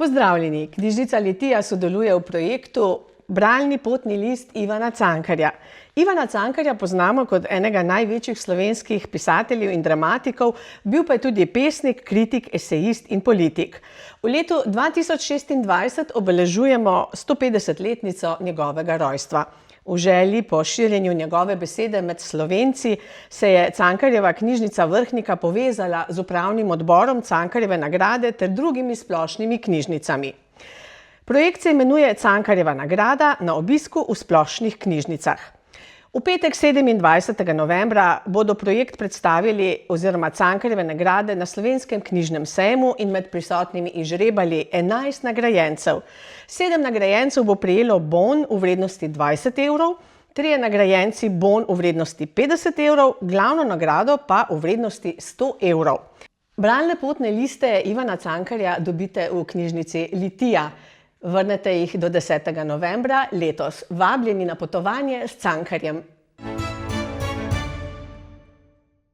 Pozdravljeni! Knjižnica Litija sodeluje v projektu Bralni potni list Ivana Cankarja. Ivana Cankarja poznamo kot enega največjih slovenskih pisateljev in dramatikov, bil pa je tudi pesnik, kritik, esejist in politik. V letu 2026 obeležujemo 150-letnico njegovega rojstva. V želji po širjenju njegove besede med Slovenci se je Cankarjeva knjižnica Vrhnika povezala z upravnim odborom Cankarjeve nagrade ter drugimi splošnimi knjižnicami. Projekt se imenuje Cankarjeva nagrada na obisku v splošnih knjižnicah. V petek 27. novembra bodo projekt predstavili oziroma Cankarjeve nagrade na Slovenskem knjižnem sejmu in med prisotnimi izžrebali 11 nagrajencev. 7 nagrajencev bo prejelo bon v vrednosti 20 evrov, 3 nagrajenci bon v vrednosti 50 evrov, glavno nagrado pa v vrednosti 100 evrov. Bralne potne liste Ivana Cankarja dobite v knjižnici Litija. Vrnete jih do 10. novembra letos. Vabljeni na potovanje s Cankarjem.